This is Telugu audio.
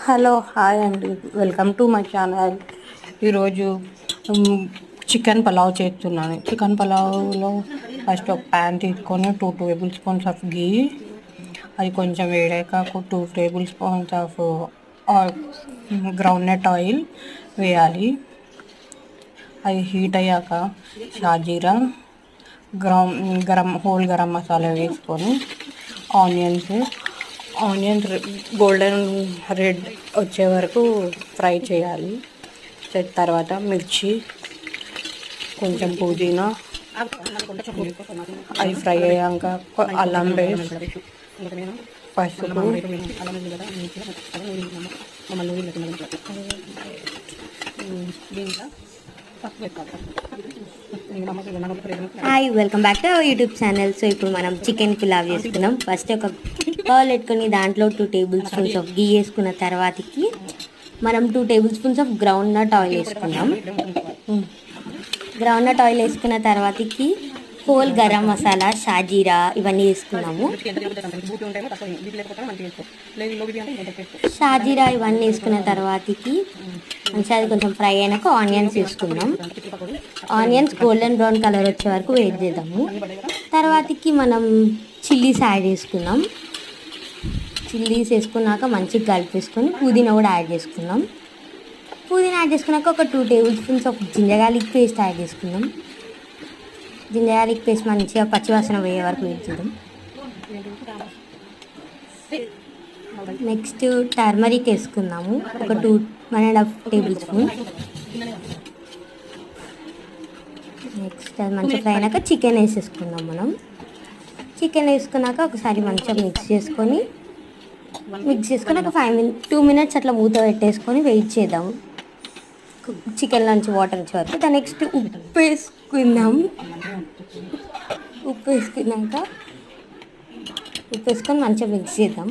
హలో హాయ్ అండి, వెల్కమ్ టు మై ఛానల్. ఈరోజు చికెన్ పలావ్ చేస్తున్నాను. చికెన్ పలావ్లో ఫస్ట్ ఒక ప్యాన్ తీసుకొని 2 టేబుల్ స్పూన్స్ ఆఫ్ గీ, అది కొంచెం వేడాక 2 tablespoons of groundnut oil వేయాలి. అది హీట్ అయ్యాక షాజీరా, గరం మసాలా వేసుకొని ఆనియన్స్ గోల్డెన్ రెడ్ వచ్చే వరకు ఫ్రై చేయాలి. తర్వాత మిర్చి, కొంచెం పుదీనా, అవి ఫ్రై అయ్యాక అల్లం పేస్ట్, పసుపు, hi, welcome back to our YouTube channel. So ఇప్పుడు మనం చికెన్ పులావ్ చేసుకున్నాం. ఫస్ట్ ఒక బౌల్ పెట్టుకొని దాంట్లో 2 టేబుల్ స్పూన్స్ ఆఫ్ గీ వేసుకున్న తర్వాతకి మనం 2 tablespoons of groundnut oil వేసుకున్నాం. గ్రౌండ్ నట్ ఆయిల్ వేసుకున్న తర్వాతకి హోల్ గరం మసాలా, షాజీరా ఇవన్నీ వేసుకున్నాము. షాజీరా ఇవన్నీ వేసుకున్న తర్వాతకి మంచిగా అది కొంచెం ఫ్రై అయినాక ఆనియన్స్ వేసుకున్నాం. ఆనియన్స్ గోల్డెన్ బ్రౌన్ కలర్ వచ్చే వరకు వెయిట్ చేద్దాము. తర్వాతకి మనం చిల్లీస్ యాడ్ చేసుకున్నాం. చిల్లీస్ వేసుకున్నాక మంచిగా కలిపేసుకొని పుదీనా కూడా యాడ్ చేసుకున్నాం. పుదీనా యాడ్ చేసుకున్నాక ఒక 2 tablespoons of ginger garlic paste add చేసుకున్నాం. జింజర్ గార్లిక్ పేస్ట్ మంచిగా పచ్చివాసన పోయే వరకు వెయిట్ చేద్దాం. నెక్స్ట్ టర్మరిక్ వేసుకుందాము, ఒక 1.5 టేబుల్ స్పూన్. నెక్స్ట్ అది మంచిగా ఫ్రై అయినాక చికెన్ వేసేసుకుందాం. మనం చికెన్ వేసుకున్నాక ఒకసారి మంచిగా మిక్స్ చేసుకొని ఒక 2 మినిట్స్ అట్లా మూత పెట్టేసుకొని వెయిట్ చేద్దాం చికెన్ నుంచి వాటర్ వచ్చే వరకు. దాని నెక్స్ట్ ఉప్పు వేసుకున్నాక ఉప్పు వేసుకొని మంచిగా మిక్స్ చేద్దాం.